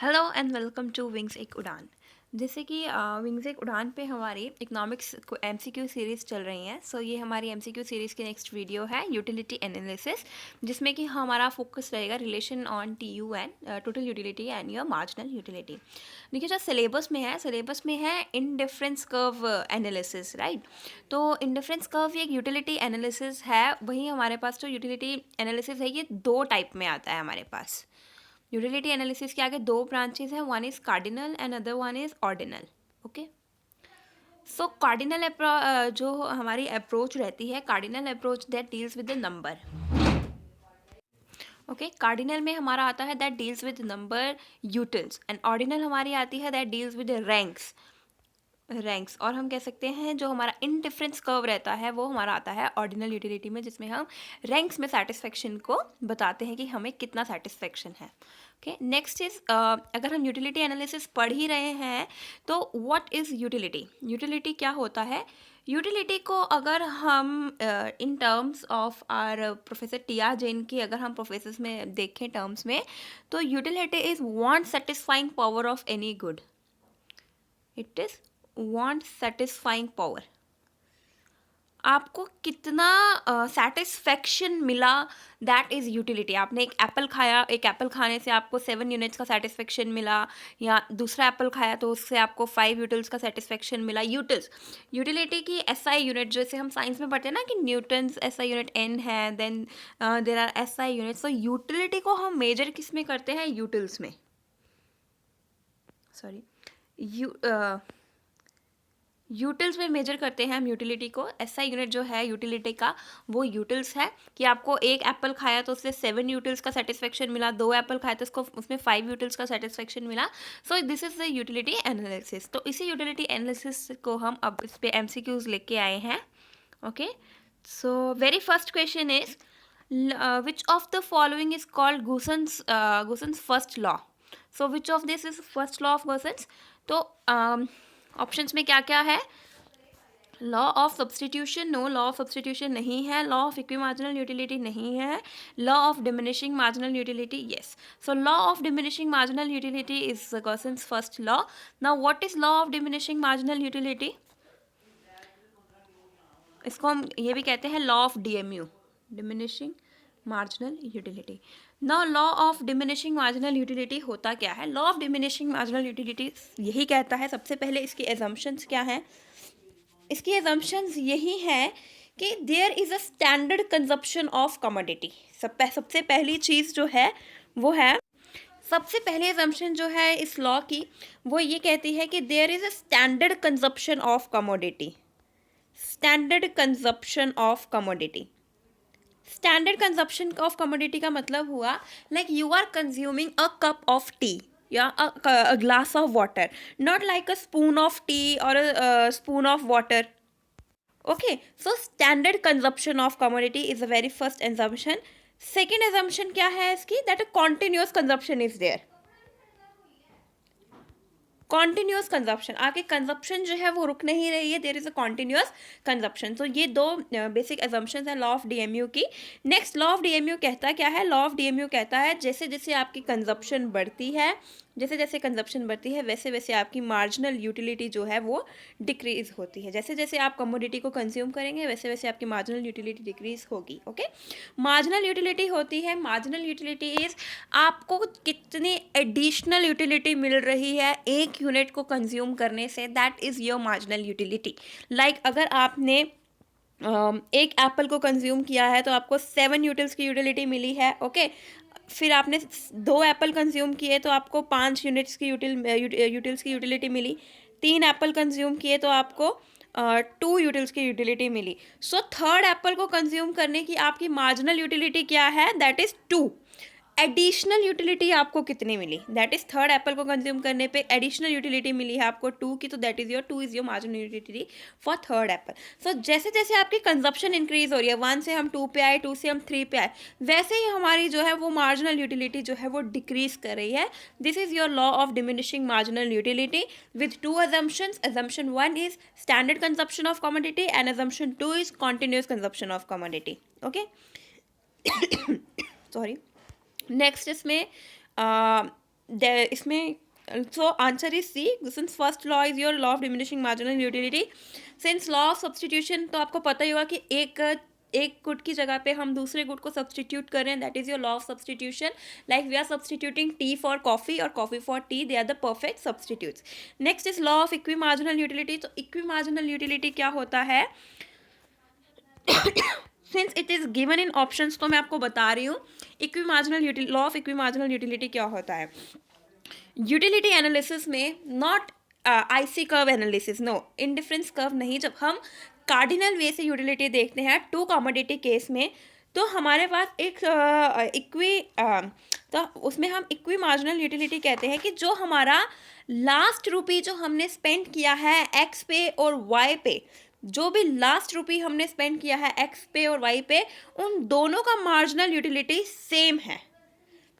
Hello and welcome to Wings एक उड़ान। जैसे कि विंग्स एक उड़ान पे हमारी इकोनॉमिक्स को एमसीक्यू सीरीज़ चल रही हैं। सो ये हमारी एमसीक्यू सीरीज़ की नेक्स्ट वीडियो है यूटिलिटी एनालिसिस, जिसमें कि हमारा फोकस रहेगा relation on TU and total utility and your marginal utility. देखिए जो सिलेबस में है इंडिफरेंस कर्व एनालिसिस, राइट। तो इंडिफरेंस कर्व एक यूटिलिटी एनालिसिस है। वही हमारे पास जो यूटिलिटी एनालिसिस है ये दो टाइप में आता है हमारे पास। यूटिलिटी एनालिसिस के आगे दो ब्रांचेस हैं, one is cardinal and other one is ordinal. Okay, so cardinal जो हमारी अप्रोच रहती है, cardinal approach that deals with the number. Okay, cardinal में हमारा आता है that deals with number utils, and ordinal हमारी आती है दैट डील्स विद रैंक्स। और हम कह सकते हैं जो हमारा इनडिफरेंस कर्व रहता है वो हमारा आता है ऑर्डिनल यूटिलिटी में, जिसमें हम रैंक्स में सेटिस्फेक्शन को बताते हैं कि हमें कितना सेटिस्फेक्शन है। ओके, नेक्स्ट इज अगर हम यूटिलिटी एनालिसिस पढ़ ही रहे हैं तो व्हाट इज़ यूटिलिटी। यूटिलिटी क्या होता है? यूटिलिटी को अगर हम in terms of our professor T R. Jain की अगर हम प्रोफेसर्स में देखें टर्म्स में, तो utility is want satisfying power of any good. It is want satisfying power. आपको कितना सेटिस्फेक्शन मिला, दैट इज़ यूटिलिटी। आपने एक एप्पल खाया, एक एप्पल खाने से आपको 7 यूनिट्स का सेटिस्फेक्शन मिला, या दूसरा एप्पल खाया तो उससे आपको 5 यूटिल्स का सेटिस्फेक्शन मिला। यूटिल्स, यूटिलिटी की एसआई यूनिट, जैसे हम साइंस में पढ़ते हैं ना कि न्यूटन्स एसआई यूनिट एन है, then there are SI unit. So utility को हम मेजर किस में करते हैं? यूटिल्स में। सॉरी, यूटिल्स में मेजर करते हैं हम यूटिलिटी को। एसआई यूनिट जो है यूटिलिटी का वो यूटिल्स है, कि आपको एक एप्पल खाया तो उससे 7 यूटिल्स का सेटिस्फेक्शन मिला, 2 एप्पल खाया तो उसको उसमें 5 यूटिल्स का सेटिस्फेक्शन मिला। सो this is the utility analysis. तो इसी यूटिलिटी एनालिसिस को हम अब इस पे एमसीक्यूज लेके आए हैं। Okay, so very first question is which of the following is called Gossen's first law. So which of this is first law of Gossen's? तो ऑप्शंस में क्या क्या है? Law of substitution, no, law of substitution नहीं है। Law of equimarginal utility नहीं है। Law of diminishing marginal utility, yes. So law of diminishing marginal utility is Gossen's first law. Now what is law of diminishing marginal utility? इसको हम ये भी कहते हैं law of DMU, diminishing marginal utility. Now law of diminishing marginal utility होता क्या है? Law of diminishing marginal utility यही कहता है, सबसे पहले इसकी एजम्पशंस क्या हैं? इसकी एजम्पशंस यही है कि there is a standard consumption of commodity. सबसे पहली चीज़ जो है वो है, सबसे पहली एजम्पशन जो है इस लॉ की वो ये कहती है कि there is a standard consumption of commodity. Standard consumption of commodity, standard consumption of commodity का मतलब हुआ like you are consuming a cup of tea या a glass of water, not like a spoon of tea or a spoon of water. Okay, so standard consumption of commodity is the very first assumption. Second assumption क्या है इसकी? That a continuous consumption is there. Continuous consumption, आगे consumption जो है वो रुक नहीं रही है, there is a continuous consumption. तो ये दो बेसिक एजम्पशंस हैं लॉ ऑफ डीएमयू की। नेक्स्ट लॉ ऑफ डीएमयू कहता क्या है? लॉ ऑफ डीएमयू कहता है जैसे जैसे आपकी कंजप्शन बढ़ती है, जैसे जैसे कंजप्शन बढ़ती है वैसे वैसे आपकी मार्जिनल यूटिलिटी जो है वो डिक्रीज होती है। जैसे जैसे आप कमोडिटी को कंज्यूम करेंगे वैसे वैसे आपकी मार्जिनल यूटिलिटी डिक्रीज होगी। ओके, मार्जिनल यूटिलिटी होती है, मार्जिनल यूटिलिटी इज आपको कितनी एडिशनल यूटिलिटी मिल रही है एक यूनिट को कंज्यूम करने से, that is your marginal utility. Like अगर आपने एक एप्पल को कंज्यूम किया है तो आपको 7 यूटिल्स की यूटिलिटी मिली है। ओके, फिर आपने 2 एप्पल कंज्यूम किए तो आपको 5 यूनिट्स की यूटिल्स की यूटिलिटी मिली। 3 एप्पल कंज्यूम किए तो आपको 2 यूटिल्स की यूटिलिटी मिली। सो थर्ड एप्पल को कंज्यूम करने की आपकी मार्जिनल यूटिलिटी क्या है? That is 2। एडिशनल यूटिलिटी आपको कितनी मिली? दैट इज थर्ड एप्पल को कंज्यूम करने पे एडिशनल यूटिलिटी मिली है आपको 2 की, तो that is your 2 is your marginal utility for third apple. So जैसे जैसे आपकी कंजप्शन इंक्रीज हो रही है, 1 से हम 2 पे आए, 2 से हम 3 पे आए, वैसे ही हमारी जो है वो मार्जिनल यूटिलिटी जो है वो डिक्रीज कर रही है। This is your law of diminishing marginal utility with 2 assumptions. Assumption 1 is standard consumption of commodity and assumption 2 is continuous consumption of commodity. Okay. Sorry. Next इसमें इसमें so answer is C. Since first law is your law of diminishing marginal utility. Since law of substitution, तो आपको पता ही होगा कि एक good की जगह पे हम दूसरे गुड को सब्सटीट्यूट करें, that is your law of substitution. Like we are substituting tea for coffee और coffee for tea, they are the perfect substitutes. Next is law of equi marginal utility. तो equi marginal utility क्या होता है? Since it is given in options, तो मैं आपको बता रही हूँ equi marginal law of equi marginal utility क्या होता है. यूटिलिटी एनालिसिस में not IC curve analysis, no, indifference curve नहीं. जब हम कार्डिनल वे से यूटिलिटी देखते हैं टू कमोडिटी केस में, तो हमारे पास एक इक्वी तो उसमें हम इक्वी मार्जिनल यूटिलिटी कहते हैं कि जो हमारा लास्ट रुपी जो हमने स्पेंड किया है एक्स पे और वाई पे, जो भी लास्ट रुपी हमने स्पेंड किया है एक्स पे और वाई पे, उन दोनों का मार्जिनल यूटिलिटी सेम है.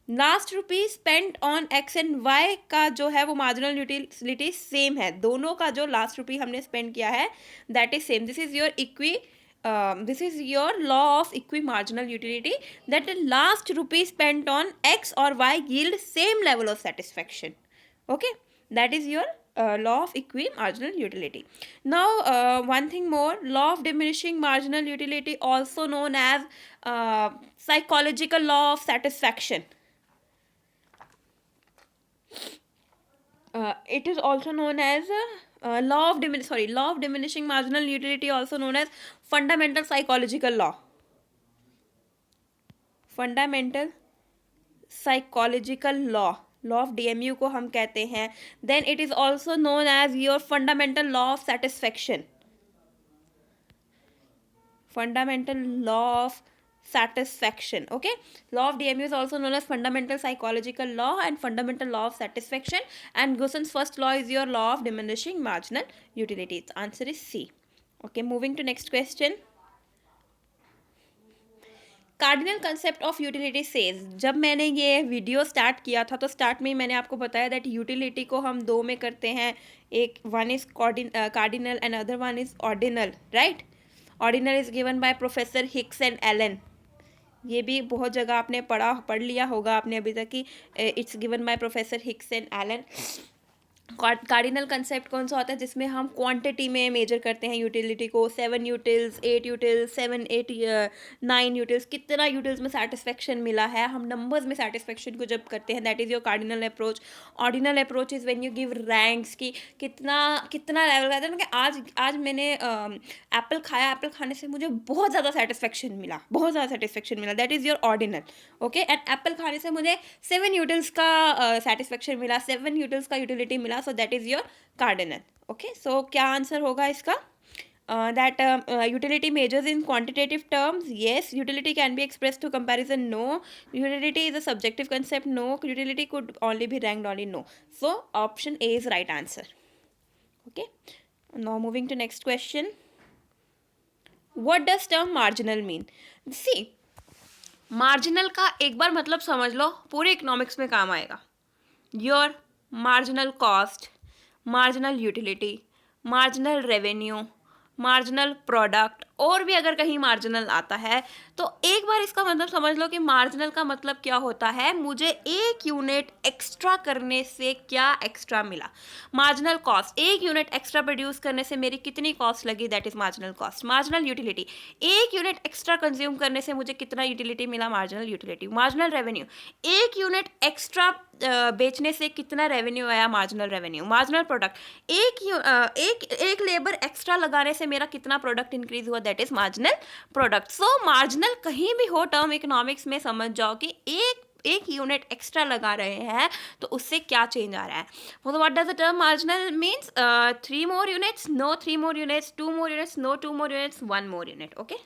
Last rupee spend on X and Y का जो है वो मार्जिनल यूटिलिटी सेम है. दोनों का जो लास्ट रुपी हमने स्पेंड किया है that is same. This is your equi this is your law of equi marginal utility, that the last rupee spent on x or y yield same level of satisfaction. Okay, that is your law of equi marginal utility. Now one thing more, law of diminishing marginal utility, also known as psychological law of satisfaction. It is also known as law of diminishing marginal utility, also known as fundamental psychological law. Fundamental psychological law of DMU को हम कहते हैं. Then it is also known as your fundamental law of satisfaction. Fundamental law of satisfaction. Okay, law of DMU is also known as fundamental psychological law and fundamental law of satisfaction, and Guson's first law is your law of diminishing marginal utility. Its answer is C. Okay, moving to next question. Cardinal concept of utility says. जब मैंने ये video start किया था तो start में ही मैंने आपको बताया दैट यूटिलिटी को हम दो में करते हैं. एक one is cardinal and other one is ordinal, right. Ordinal is given by professor Hicks and Allen. ये भी बहुत जगह आपने पढ़ लिया होगा आपने अभी तक कि it's given by professor Hicks and Allen. Cardinal concept कौन सा होता है? जिसमें हम क्वांटिटी में मेजर करते हैं यूटिलिटी को. 7 यूटिल्स, 8 यूटिल्स, 7, 8, 9 यूटिल्स, कितना यूटिल्स में सेटिस्फेक्शन मिला है, हम नंबर्स में सेटिस्फेक्शन को जब करते हैं, that is your cardinal approach. Ordinal approach is when you give ranks की कितना लेवल का था कि आज मैंने एप्पल खाया, एप्पल खाने से मुझे बहुत ज़्यादा सेटिस्फेक्शन मिला, that is your ordinal. Okay, and Apple खाने से मुझे 7 यूटिल्स का सेटिस्फेक्शन मिला, 7 यूटिल्स का यूटिलिटी मिला, so that is your cardinal. Okay, so क्या आंसर होगा इसका? That utility measures in quantitative terms. Yes. Utility can be expressed to comparison. No. Utility is a subjective concept. No. Utility could only be ranked only. No. So option A is right answer. Okay, now moving to next question. What does term marginal mean? See, marginal का एक बार मतलब समझ लो, पूरे economics में काम आएगा. Your marginal cost, marginal utility, marginal revenue, marginal product, और भी अगर कहीं मार्जिनल आता है तो एक बार इसका मतलब समझ लो कि मार्जिनल का मतलब क्या होता है, मुझे एक यूनिट एक्स्ट्रा करने से क्या एक्स्ट्रा मिला. मार्जिनल कॉस्ट, एक यूनिट एक्स्ट्रा प्रोड्यूस करने से मेरी कितनी कॉस्ट लगी, that is marginal cost. Marginal utility, एक यूनिट एक्स्ट्रा कंज्यूम करने से मुझे कितना यूटिलिटी मिला, मार्जिनल यूटिलिटी. मार्जिनल रेवेन्यू, एक यूनिट एक्स्ट्रा बेचने से कितना रेवेन्यू आया, मार्जिनल रेवेन्यू. मार्जिनल प्रोडक्ट, एक लेबर एक्स्ट्रा लगाने से मेरा कितना प्रोडक्ट इंक्रीज हुआ, that is marginal product. So marginal कहीं भी हो टर्म इकोनॉमिक्स में समझ जाओ कि एक यूनिट एक्स्ट्रा लगा रहे हैं तो उससे क्या चेंज आ रहा है. तो what does the term marginal means? 3 more units, no 3 more units, 2 more units, no 2 more units, 1 more unit. Okay,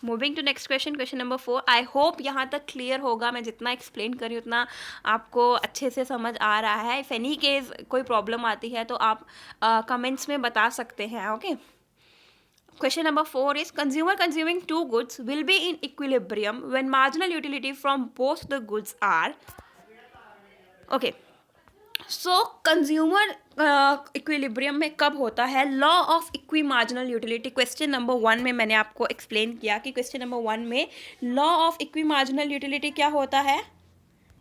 moving to next question, question number 4. I hope यहाँ तक क्लियर होगा. मैं जितना एक्सप्लेन करी उतना आपको अच्छे से समझ आ रहा है. इफ़ एनी केस कोई प्रॉब्लम आती है तो आप कमेंट्स में बता सकते हैं. Okay, question number 4 is consumer consuming 2 goods will be in equilibrium when marginal utility from both the goods are. Okay, so consumer equilibrium में कब होता है? Law of equi marginal utility. Question number 1 में मैंने आपको एक्सप्लेन किया कि question number 1 में law of equi marginal utility क्या होता है.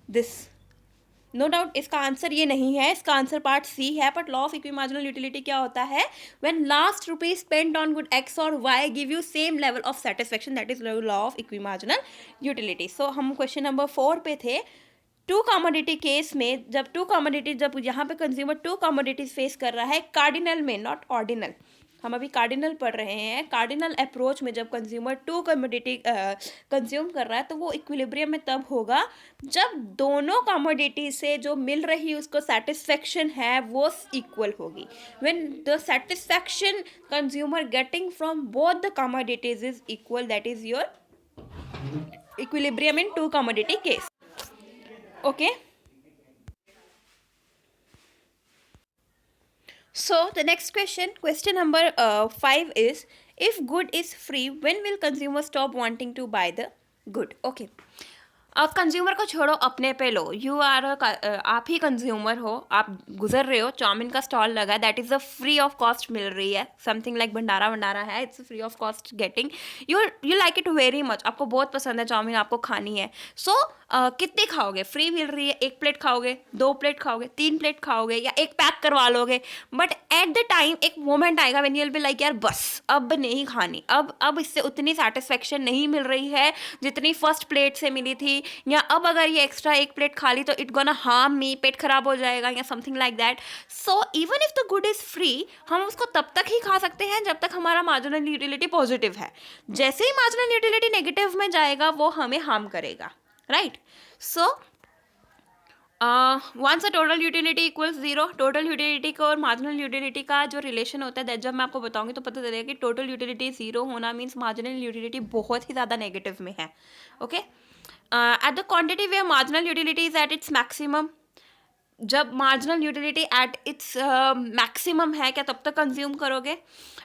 दिस नो डाउट इसका आंसर ये नहीं है, इसका आंसर पार्ट सी है. But law of equimarginal utility क्या होता है? When last rupees spent on good X और Y give you same level of satisfaction, that is law of equimarginal utility. So हम क्वेश्चन नंबर 4 पे थे. To commodity case में जब यहाँ पे कंज्यूमर टू कमोडिटीज फेस कर रहा है कार्डिनल में, नॉट ऑर्डिनल, हम अभी कार्डिनल पढ़ रहे हैं. कार्डिनल अप्रोच में जब कंज्यूमर टू कमोडिटी कंज्यूम कर रहा है तो वो इक्विलिब्रियम में तब होगा जब दोनों कमोडिटी से जो मिल रही उसको सेटिस्फेक्शन है वो इक्वल होगी. When the satisfaction consumer getting from both the commodities is equal, that is your equilibrium in two commodity case. Okay, so the next question number 5 is, if good is free, when will consumer stop wanting to buy the good? Okay, अब consumer को छोड़ो, अपने पे लो. You are आप ही consumer हो, आप गुजर रहे हो, चाउमीन का स्टॉल लगा है, that is a free of cost मिल रही है. समथिंग लाइक भंडारा है, it's free of cost getting. You like it very much, आपको बहुत पसंद है चाउमीन, आपको खानी है. सो कितने खाओगे? फ्री मिल रही है, 1 प्लेट खाओगे, 2 प्लेट खाओगे, 3 प्लेट खाओगे, या 1 पैक करवा लोगे. बट एट द टाइम एक मोमेंट आएगा when you will be like यार बस अब नहीं खानी, अब इससे उतनी सेटिस्फेक्शन नहीं मिल रही है जितनी फर्स्ट प्लेट से मिली थी, या अब अगर ये एक्स्ट्रा 1 प्लेट खा ली तो इट गोना हार्म मी, पेट खराब हो जाएगा, या something like that. So even if the good is free, हम उसको तब तक ही खा सकते हैं जब तक हमारा मार्जिनल यूटिलिटी पॉजिटिव है. जैसे ही मार्जिनल यूटिलिटी नेगेटिव में जाएगा वो हमें हार्म करेगा, right. So once a total utility equals 0, total utility का और मार्जिनल यूटिलिटी का जो रिलेशन होता है, जब मैं आपको बताऊंगी तो पता चलेगा कि टोटल यूटिलिटी 0 होना मीन्स मार्जिनल यूटिलिटी बहुत ही ज़्यादा नेगेटिव में है. Okay, at the quantity where marginal utility is at its maximum, जब marginal utility at its maximum है क्या तब तक कंज्यूम करोगे?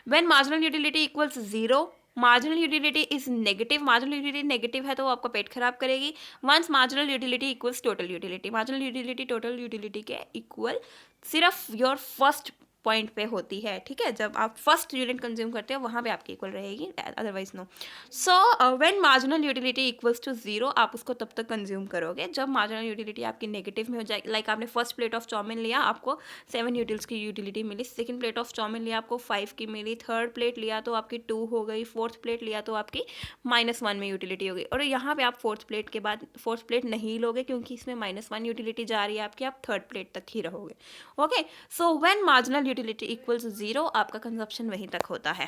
When marginal utility equals 0, marginal utility is negative, marginal utility negative है तो वो आपका पेट खराब करेगी. Once marginal utility equals total utility, marginal utility total utility के इक्वल सिर्फ योर फर्स्ट पॉइंट पे होती है, ठीक है. जब आप फर्स्ट यूनिट कंज्यूम करते हो वहाँ पे आपकी इक्वल रहेगी, otherwise no. So when marginal utility equals to 0, आप उसको तब तक कंज्यूम करोगे जब मार्जिनल यूटिलिटी आपकी नेगेटिव में हो जाएगी. लाइक आपने फर्स्ट प्लेट ऑफ चाउमीन लिया, आपको 7 यूटिल्स की यूटिलिटी मिली. सेकंड प्लेट ऑफ चाउमीन लिया, आपको 5 की मिली. थर्ड प्लेट लिया तो आपकी 2 हो गई. फोर्थ प्लेट लिया तो आपकी -1 में यूटिलिटी हो गई. और यहाँ पे आप फोर्थ प्लेट के बाद फोर्थ प्लेट नहीं लोगे क्योंकि इसमें -1 यूटिलिटी जा रही है आपकी, आप थर्ड प्लेट तक ही रहोगे. Okay, so when marginal utility equals 0, आपका कंजप्शन वहीं तक होता है.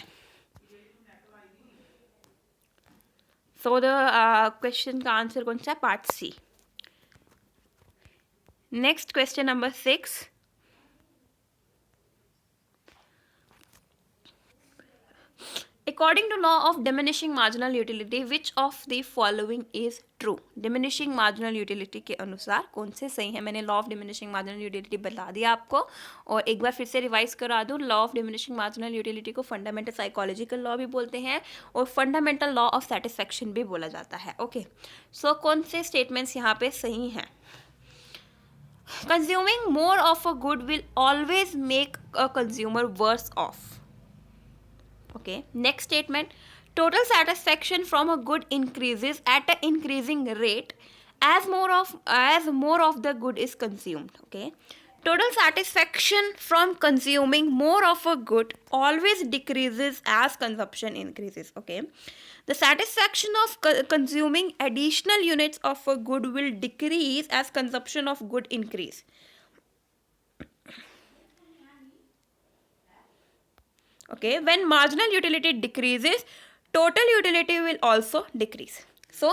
सो द क्वेश्चन का आंसर कौन सा है? Part C. Next question number 6. According to law of diminishing marginal utility, which of the following is true? Diminishing marginal utility के अनुसार कौन से सही है? मैंने law of diminishing marginal utility बता दिया आपको, और एक बार फिर से रिवाइज करा दूँ. law of diminishing marginal utility को फंडामेंटल साइकोलॉजिकल लॉ भी बोलते हैं और फंडामेंटल लॉ ऑफ सेटिस्फेक्शन भी बोला जाता है. ओके, सो कौन से स्टेटमेंट्स यहाँ पे सही हैं? Consuming more of a good will always make a consumer worse off. Okay, next statement, total satisfaction from a good increases at an increasing rate as more of the good is consumed. Okay, total satisfaction from consuming more of a good always decreases as consumption increases. Okay, the satisfaction of consuming additional units of a good will decrease as consumption of good increase. Okay, when marginal utility decreases, total utility will also decrease. So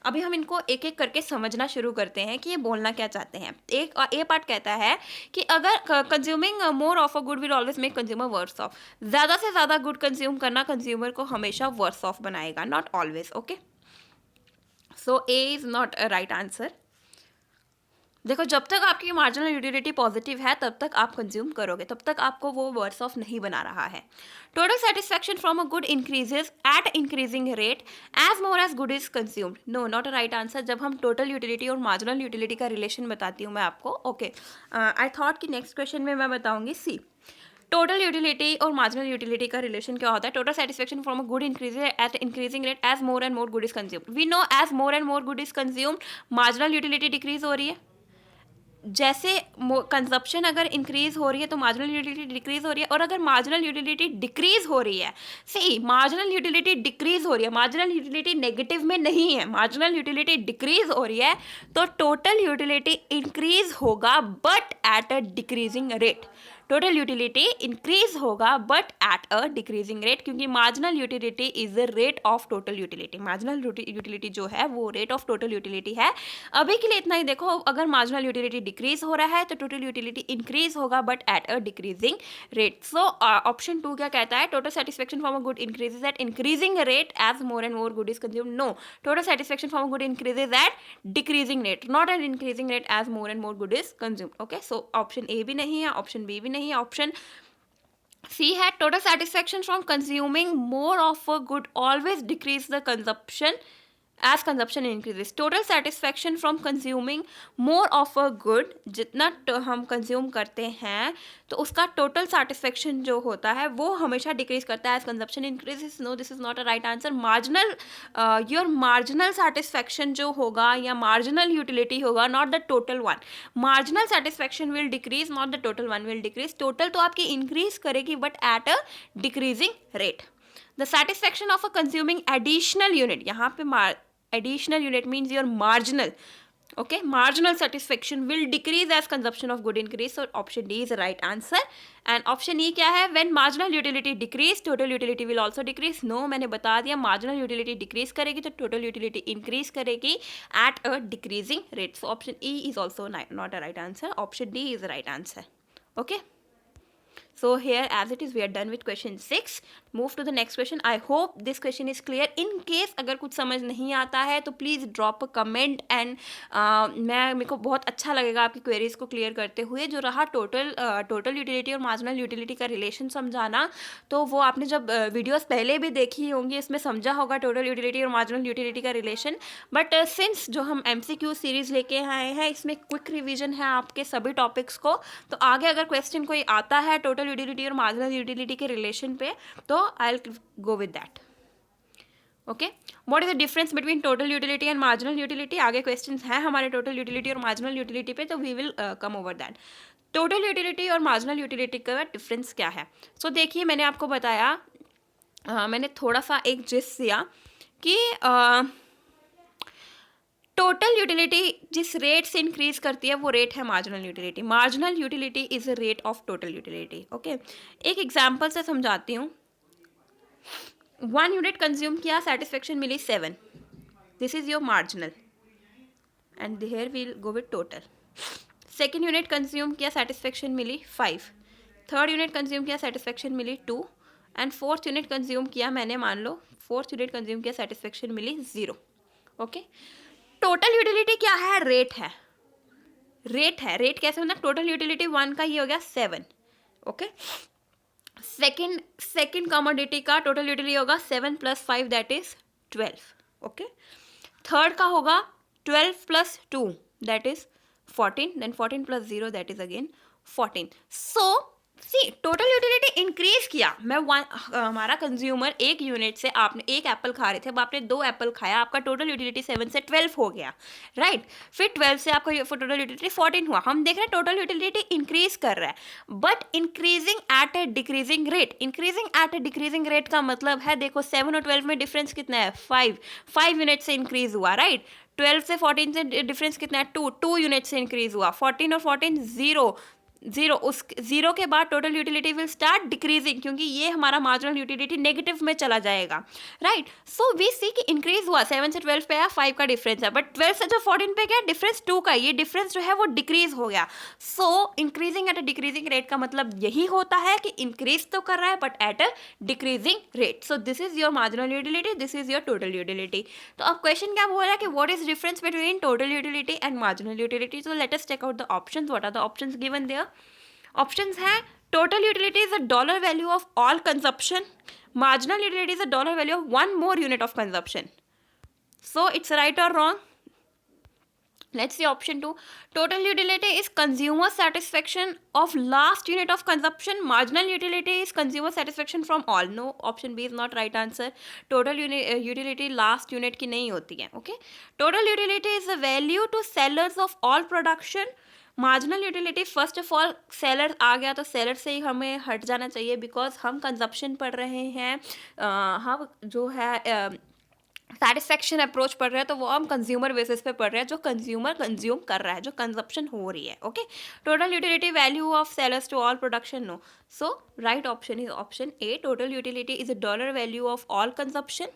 अभी हम इनको एक एक करके समझना शुरू करते हैं कि ये बोलना क्या चाहते हैं. एक ए पार्ट कहता है कि अगर consuming more of a good will always make consumer worse off, ज़्यादा से ज़्यादा गुड कंज्यूम करना कंज्यूमर को हमेशा वर्स ऑफ बनाएगा, not always. Okay, so A is not a right answer. देखो, जब तक आपकी मार्जिनल यूटिलिटी पॉजिटिव है तब तक आप कंज्यूम करोगे, तब तक आपको वो वर्स ऑफ नहीं बना रहा है. Total satisfaction from a good increases at increasing rate as more as good is consumed. No, not a right answer. जब हम टोटल यूटिलिटी और मार्जिनल यूटिलिटी का रिलेशन बताती हूँ मैं आपको. ओके, आई थॉट कि नेक्स्ट क्वेश्चन में मैं बताऊँगी सी. टोटल यूटिलिटी और मार्जिनल यूटिलिटी का रिलेशन क्या होता है? Total satisfaction from a good increase at increasing rate as more and more good is consumed. We know as more and more good is consumed marginal utility decrease हो रही है. जैसे consumption अगर increase हो रही है तो मार्जिनल यूटिलिटी डिक्रीज हो रही है, और अगर मार्जिनल यूटिलिटी डिक्रीज हो रही है, सी मार्जिनल यूटिलिटी डिक्रीज हो रही है, मार्जिनल यूटिलिटी नेगेटिव में नहीं है, मार्जिनल यूटिलिटी डिक्रीज हो रही है, तो टोटल यूटिलिटी इंक्रीज होगा but at a decreasing rate. Total utility increase होगा but at a decreasing rate, क्योंकि marginal utility is the rate of total utility. Marginal utility जो है वो रेट ऑफ टोटल यूटिलिटी है। अभी के लिए इतना ही देखो, अगर मार्जिनल यूटिलिटी डिक्रीज हो रहा है तो टोटल यूटिलिटी इंक्रीज होगा but at a decreasing rate. So option 2 क्या कहता है, total satisfaction from a good increases at increasing rate as more and more good is consumed. No, total satisfaction from a good increases at decreasing rate, not at increasing rate as more and more good is consumed. Okay, so option A भी नहीं है, option B भी नहीं है, option C है total satisfaction from consuming more of a good always decrease the consumption as consumption increases। total satisfaction from consuming more of a good, जितना हम consume करते हैं तो उसका टोटल सेटिस्फेक्शन जो होता है वो हमेशा डिक्रीज करता है as consumption increases। No, this is not a right answer. Marginal your marginal satisfaction जो होगा या मार्जिनल यूटिलिटी होगा, not the total one. Marginal satisfaction will decrease, not the total one will decrease. Total तो आपकी increase करेगी but at a decreasing rate. The satisfaction of a consuming additional unit, यहाँ पे additional unit means your marginal, okay, marginal satisfaction will decrease as consumption of good increase। so option D is the right answer। and option E क्या है, when marginal utility decrease total utility will also decrease। no, मैंने बता दिया marginal utility decrease करेगी तो total utility increase करेगी at a decreasing rate। so option E is also not a right answer, option D is the right answer। okay, so here as it is we are done with question 6। move to the next question। I hope this question is clear। in case अगर कुछ समझ नहीं आता है तो please drop a comment and मेरे को बहुत अच्छा लगेगा आपकी क्वेरीज को क्लियर करते हुए। जो रहा टोटल यूटिलिटी और मार्जिनल यूटिलिटी का रिलेशन समझाना, तो वो आपने जब वीडियोस पहले भी देखी होंगी इसमें समझा होगा टोटल यूटिलिटी और मार्जिनल यूटिलिटी का रिलेशन। बट सिंस जो हम MCQ सीरीज़ लेके आए हैं इसमें क्विक रिविजन है आपके सभी टॉपिक्स को, तो आगे अगर क्वेश्चन कोई आता है टोटल यूटिलिटी और मार्जिनल यूटिलिटी के रिलेशन पे तो I will go with that. Okay, what is the difference between total utility and marginal utility? आगे क्वेश्चंस हैं हमारे टोटल यूटिलिटी और मार्जिनल यूटिलिटी पे, तो we will come over that. Total utility और मार्जिनल यूटिलिटी का डिफरेंस क्या है? सो देखिए, मैंने आपको बताया, मैंने थोड़ा सा एक जिस्ट दिया कि टोटल यूटिलिटी जिस रेट से इंक्रीज करती है वो रेट है marginal utility. Marginal utility is a rate of total utility. Okay, एक एग्जांपल से समझाती हूँ। 1 यूनिट कंज्यूम किया, सेटिस्फेक्शन मिली 7, this is your marginal and here we'll go with total. Second unit consume किया, सेटिस्फेक्शन मिली 5, थर्ड यूनिट कंज्यूम किया, satisfaction मिली 2, एंड फोर्थ यूनिट कंज्यूम किया मैंने, मान लो फोर्थ यूनिट कंज्यूम किया, सेटिस्फेक्शन मिली 0। ओके, टोटल यूटिलिटी क्या है? रेट है, रेट है। रेट कैसे होना? टोटल यूटिलिटी 1 का ये हो गया 7। ओके, सेकेंड कमोडिटी का टोटल यूटिलिटी होगा 7 + 5 दैट इज 12। ओके, थर्ड का होगा 12 + 2 that is 14, then 14 + 0 that is again 14। So see, total utility increase किया। हमारा कंज्यूमर एक यूनिट से, आपने एक एप्पल खा रहे थे, अब आपने 2 एप्पल खाया, आपका टोटल यूटिलिटी 7 से 12 हो गया, राइट। फिर 12 से आपका टोटल यूटिलिटी 14 हुआ। हम देख रहे हैं टोटल यूटिलिटी इंक्रीज कर रहा है, but increasing at A decreasing rate. Increasing at A decreasing rate का मतलब है, देखो 7 और 12 में डिफरेंस कितना है? 5 यूनिट से इंक्रीज हुआ, राइट। 12 से 14 से डिफरेंस कितना है? 2 यूनिट से इंक्रीज हुआ। 14 और 14 जीरो, उस 0 के बाद total utility will start decreasing, क्योंकि ये हमारा मार्जिनल यूटिलिटी नेगेटिव में चला जाएगा, राइट। सो वी सी कि इंक्रीज हुआ, 7 से 12 पे आया, 5 का डिफरेंस है, बट 12 से जो 14 पे गया डिफरेंस 2 का, ये डिफरेंस जो है वो डिक्रीज हो गया। सो increasing at a decreasing rate का मतलब यही होता है कि इंक्रीज तो कर रहा है but at a decreasing rate. So this is your marginal utility, this is your total utility. तो अब क्वेश्चन क्या बोल रहा है कि what is difference between total utility and marginal utility? So let us check out the options. What are the options given there? Options हैं, total utility is a dollar value of all consumption, marginal utility is a dollar value of 1 more unit of consumption. So it's right और wrong? Let's see option 2. Total utility is consumer satisfaction of last unit of consumption. Marginal utility is consumer satisfaction from all. No, option B is not right answer. Total utility last unit की नहीं होती है. Okay. Total utility is the value to sellers of all production. Marginal utility first of all seller आ गया तो seller से ही हमें हट जाना चाहिए, बिकॉज हम कंजप्शन पढ़ रहे हैं, हम जो है सेटिस्फैक्शन अप्रोच पढ़ रहे हैं, तो वो हम कंज्यूमर बेसिस पे पढ़ रहे हैं, जो कंज्यूमर कंज्यूम कर रहा है, जो कंजप्शन हो रही है. Okay, total utility value of sellers to all production, no. So right option is option A, total utility is a dollar value of all consumption.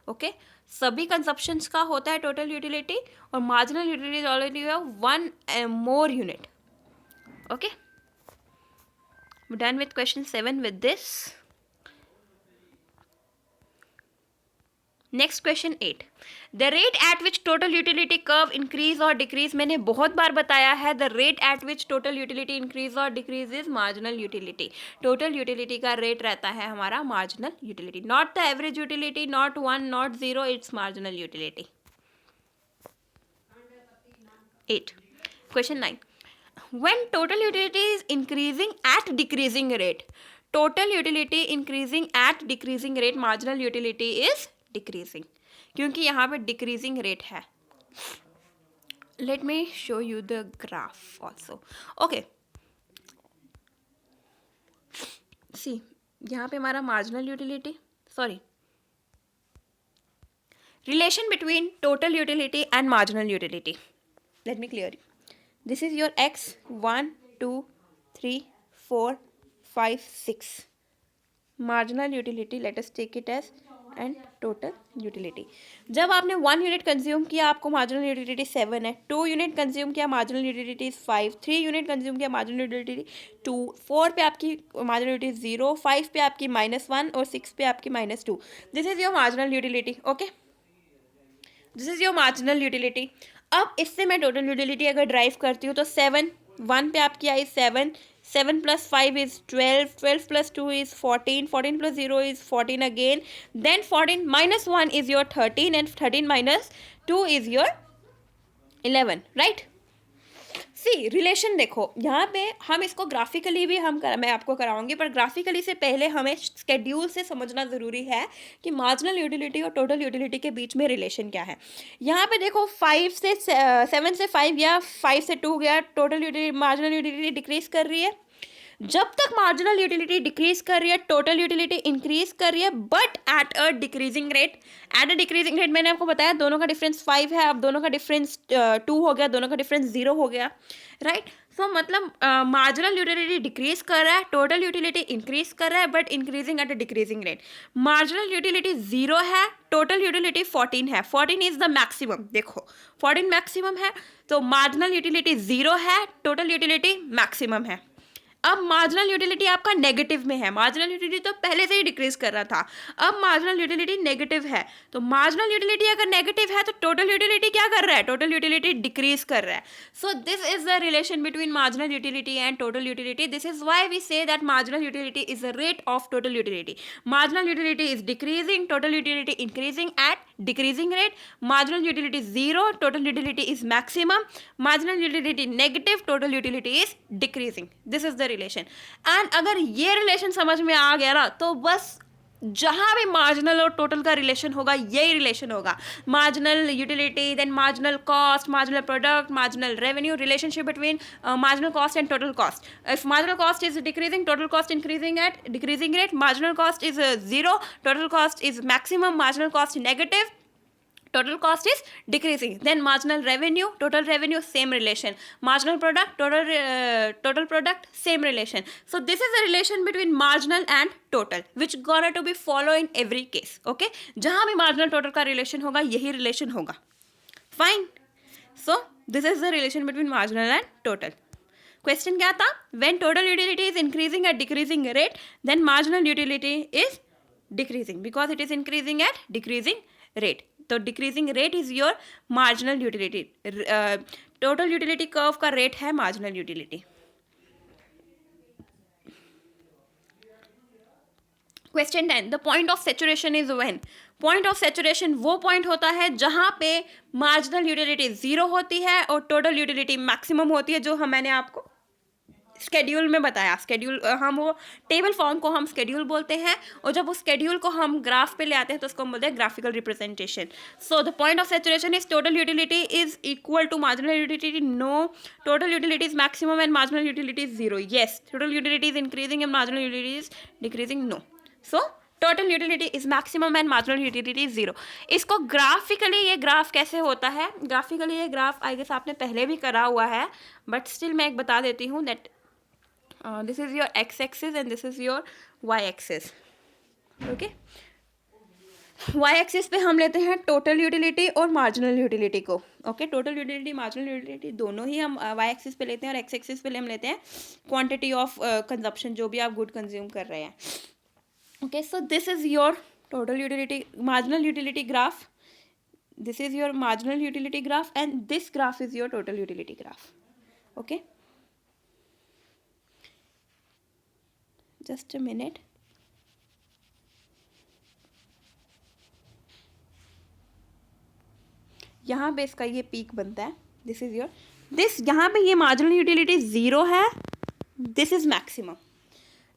Okay, सभी कंजप्शंस का होता है टोटल यूटिलिटी, और marginal utility already one more unit. Okay, done with question 7 with this. Next question 8, the rate at which total utility curve increase और decrease. मैंने बहुत बार बताया है, the rate at which total utility increase और decrease is marginal utility. Total utility का rate रहता है हमारा marginal utility, not the average utility, not 1, not 0, it's marginal utility. 8. Question 9, when total utility is increasing at decreasing rate, total utility increasing at decreasing rate, marginal utility is decreasing, क्योंकि यहाँ पे decreasing rate है. Let me show you the graph also. Okay, see, यहाँ पे हमारा marginal utility, sorry, relation between total utility and marginal utility. Let me clear you. This is your x, 1, 2, 3, 4, 5, 6. Marginal utility, let us take it as, and total utility. जब आपने 1 unit consume किया, आपको marginal utility 7 है. 2 unit consume किया, marginal utility 5. 3 unit consume किया, marginal utility 2. 4 पे आपकी marginal utility 0. 5 पे आपकी -1 और 6 पे आपकी -2. This is your marginal utility. Okay, this is your marginal utility. अब इससे मैं टोटल यूटिलिटी अगर ड्राइव करती हूँ तो 7, 1 पे आपकी आई 7, 7 + 5 is 12, 12 + 2 is 14, 14 + 0 is 14 again, then 14 - 1 is your 13, and 13 - 2 is your 11, right. See, relation देखो यहाँ पे, हम इसको ग्राफिकली भी मैं आपको कराऊंगी, पर ग्राफिकली से पहले हमें स्केड्यूल से समझना ज़रूरी है कि मार्जिनल यूटिलिटी और टोटल यूटिलिटी के बीच में रिलेशन क्या है. यहाँ पे देखो 7 से 5 या 5 से 2 गया, total utility, marginal utility decrease कर रही है. जब तक मार्जिनल यूटिलिटी डिक्रीज कर रही है, टोटल यूटिलिटी इंक्रीज कर रही है, but at a decreasing rate. Eight a decreasing rate मैंने आपको बताया, दोनों का डिफरेंस 5 है, अब दोनों का डिफरेंस 2 हो गया, दोनों का डिफरेंस 0 हो गया, राइट. सो मतलब मार्जिनल यूटिलिटी डिक्रीज कर रहा है, टोटल यूटिलिटी इंक्रीज कर रहा है, but increasing at a decreasing rate. Marginal utility 0 है, टोटल यूटिलिटी 14 है. 14 इज द मैक्सिमम. देखो 14 मैक्सिमम है, तो मार्जिनल यूटिलिटी 0 है, टोटल यूटिलिटी मैक्सिमम है. अब मार्जिनल यूटिलिटी आपका नेगेटिव में है. मार्जिनल यूटिलिटी तो पहले से ही डिक्रीज कर रहा था, अब मार्जिनल यूटिलिटी नेगेटिव है. तो मार्जिनल यूटिलिटी अगर नेगेटिव है तो टोटल यूटिलिटी क्या कर रहा है? टोटल यूटिलिटी डिक्रीज कर रहा है. So this is the relation between marginal utility and total utility. This is why we say that marginal utility is the rate of total utility. Marginal utility is decreasing, total utility increasing at decreasing rate. Marginal utility is 0, total utility is maximum. Marginal utility negative, total utility is decreasing. This is the relation. And अगर ये relation समझ में आ गया ना, तो बस जहाँ भी मार्जिनल और टोटल का रिलेशन होगा यही रिलेशन होगा. Marginal utility, then marginal cost, marginal product, marginal revenue, relationship between marginal cost and total cost. If marginal cost is decreasing, total cost increasing at decreasing rate. Marginal cost is 0, total cost is maximum. Marginal cost negative, total cost is decreasing. Then marginal revenue, total revenue, same relation. Marginal product, total product, same relation. So this is the relation between marginal and total, which gonna to be follow in every case. Okay, जहाँ भी marginal total का relation होगा यही relation होगा. Fine. So this is the relation between marginal and total. Question क्या था? When total utility is increasing at decreasing rate, then marginal utility is decreasing because it is increasing at decreasing rate. तो decreasing rate is your marginal utility. Total utility curve का rate है marginal utility. Question 10, the point of saturation is when. Point of saturation वो point होता है जहां पे marginal utility 0 होती है और टोटल यूटिलिटी मैक्सिमम होती है, जो मैंने आपको स्केड्यूल में बताया, स्केड्यूल हम वो टेबल फॉर्म को हम स्केड्यूल बोलते हैं, और जब उस स्केड्यूल को हम ग्राफ पे ले आते हैं तो उसको हम बोलते हैं graphical representation. So the point of saturation is total utility is equal to marginal utility. No. Total utility is maximum and marginal utility is zero. Yes. Total utility is increasing and marginal utility is decreasing. No. So total utility is maximum and marginal utility is zero. इसको graphically, ये graph कैसे होता है, graphically ये graph I guess आपने पहले भी करा हुआ है, बट स्टिल मैं एक बता देती हूँ. That this is your x axis and this is your y axis. Okay. Y axis पे हम लेते हैं टोटल यूटिलिटी और मार्जिनल यूटिलिटी को. Okay. Total utility, marginal utility दोनों ही हम वाई एक्सिस पे लेते हैं, और एक्स एक्सिस पे हम लेते हैं क्वांटिटी ऑफ कंजप्शन, जो भी आप गुड कंज्यूम कर रहे हैं. Okay, so this is your total utility, marginal utility graph. This is your marginal utility graph, and this graph is your total utility graph. Okay, just a minute. यहाँ पे इसका ये पीक बनता है. This is your, this यहाँ पे ये marginal utility zero है. This is maximum.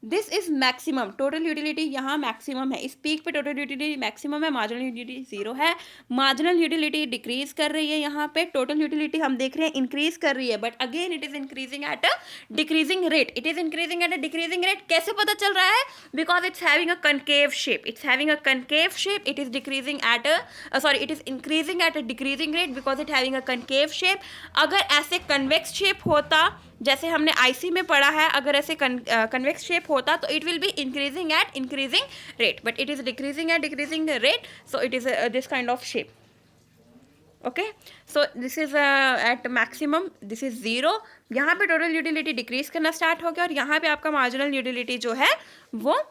This is maximum. Total utility यहाँ मैक्सिमम है. इस पीक पे टोटल यूटिलिटी मैक्सिमम है, मार्जिनल यूटिलिटी जीरो है. मार्जिनल यूटिलिटी डिक्रीज कर रही है यहाँ पे. टोटल यूटिलिटी हम देख रहे हैं इंक्रीज कर रही है, but again it is increasing at a decreasing rate. It is increasing at a decreasing rate. कैसे पता चल रहा है? Because it's having a concave shape. It's having a concave shape. It is decreasing at a sorry it is increasing at a decreasing rate because it having a concave shape. अगर ऐसे convex shape होता, जैसे हमने IC में पढ़ा है, अगर ऐसे कन्वेक्स शेप होता तो it will be increasing at increasing rate, but it is decreasing at decreasing rate. So it is this kind of shape. Okay. So this is at maximum. This is zero. यहाँ पे total utility decrease करना start हो गया, और यहाँ पे आपका marginal utility जो है वो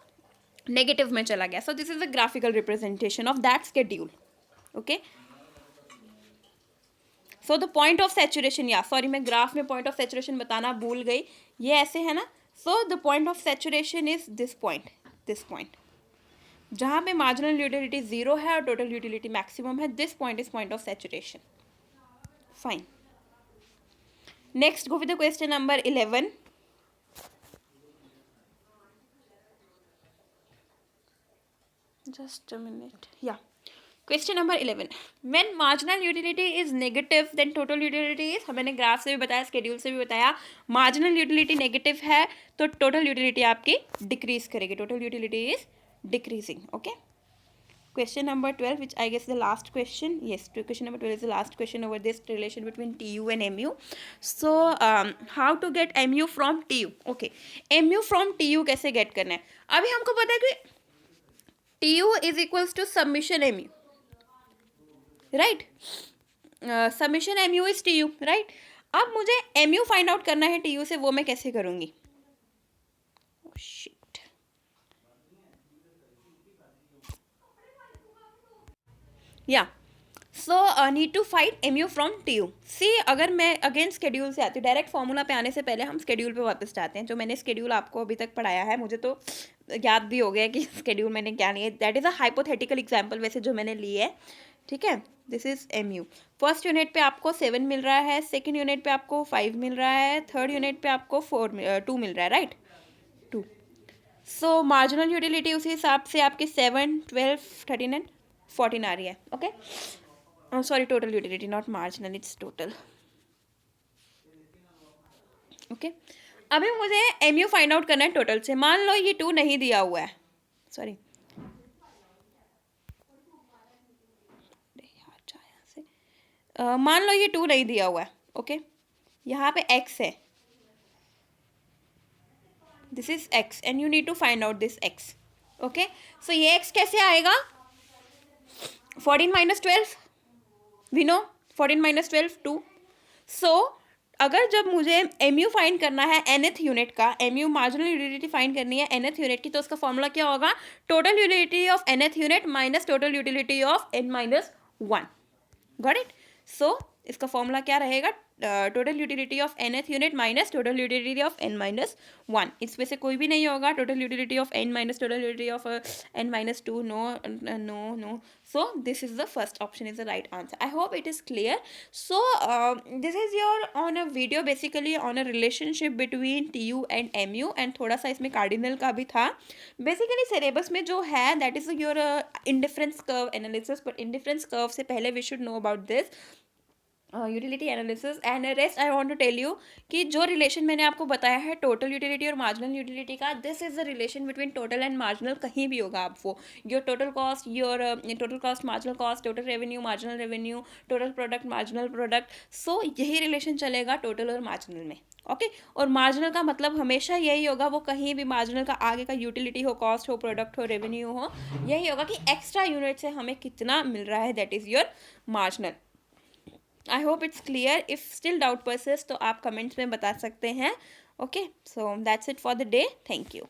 नेगेटिव में चला गया. सो this is the graphical representation of that schedule. Okay. So the point of saturation, या सॉरी मैं ग्राफ में पॉइंट ऑफ सैचुरेशन बताना भूल गई. ये ऐसे है ना. सो the point of saturation is this point जहाँ पे मार्जिनल यूटिलिटी जीरो है और टोटल यूटिलिटी मैक्सिमम है. This point is point of saturation. Fine. Next go with the question number 11. Just a minute. या question number 11. When marginal utility is negative then total utility is, मैंने graph से भी बताया, schedule से भी बताया, marginal utility negative है तो टोटल यूटिलिटी आपकी डिक्रीज करेगी. Total utility is decreasing. Okay. Question number 12, which I guess the last question. Yes, question number 12 is the last question over this relation between TU and MU. So how to get MU from TU? Okay, MU from TU कैसे get करना है? अभी हमको पता है कि TU is equals to summation MU. Right. Summation MU is TU. Right. अब मुझे MU फाइंड आउट करना है TU से, वो मैं कैसे करूँगी? Shit. Yeah so need to find MU from TU. See, अगर मैं अगेन स्केड्यूल से आती हूँ, डायरेक्ट फॉर्मूला पे आने से पहले हम स्केड्यूल पे वापस जाते हैं. जो मैंने स्केड्यूल आपको अभी तक पढ़ाया है, मुझे तो याद भी हो गया कि स्केड्यूल मैंने क्या लिया. That is a hypothetical example वैसे जो मैंने ली है. ठीक है. This is MU. First unit पे आपको 7 मिल रहा है, सेकेंड यूनिट पे आपको 5 मिल रहा है, थर्ड यूनिट पे आपको 2 मिल रहा है. राइट. 2. सो मार्जिनल यूटिलिटी उसी हिसाब से आपकी 7, 12, 13 एंड 14 आ रही है. Okay. Sorry, total utility, not marginal, it's total. Okay. अभी मुझे MU फाइंड आउट करना है टोटल से. मान लो ये 2 नहीं दिया हुआ है. सॉरी, मान लो ये 2 नहीं दिया हुआ है. ओके. यहाँ पे x है. This is x and you need to find out this x. Okay. So ये x कैसे आएगा? 14 minus 12, we know 14 minus 12 2. So अगर जब मुझे MU फाइंड करना है nth यूनिट का, MU मार्जिनल यूटिलिटी फाइंड करनी है nth यूनिट की, तो उसका फॉर्मूला क्या होगा? Total utility of nth unit minus total utility of n-1. Got it? So इसका फॉर्मूला क्या रहेगा, total utility of nth unit minus total utility of n minus 1, इसमें से कोई भी नहीं होगा, total utility of n minus total utility of n minus 2, no no no, so this is the first option is the right answer. I hope it is clear. So this is your on a video basically on a relationship between tu and mu, and थोड़ा सा इसमें cardinal का भी था. Basically syllabus में जो है that is your indifference curve analysis, but indifference curve से पहले we should know about this utility analysis and rest. I want to tell you कि जो रिलेशन मैंने आपको बताया है टोटल यूटिलिटी और मार्जिनल यूटिलिटी का, this is the relation between total and marginal. कहीं भी होगा आप वो your total cost, your total cost marginal cost, total revenue marginal revenue, total product marginal product. सो यही रिलेशन चलेगा टोटल और मार्जिनल में. ओके और मार्जिनल का मतलब हमेशा यही होगा, वो कहीं भी मार्जिनल का आगे का यूटिलिटी हो, कॉस्ट हो, प्रोडक्ट हो, रेवेन्यू हो, यही होगा कि एक्स्ट्रा यूनिट से हमें कितना मिल रहा है, that is your marginal. I hope it's clear. If still doubt persist तो आप कमेंट्स में बता सकते हैं. Okay so that's it for the day. Thank you.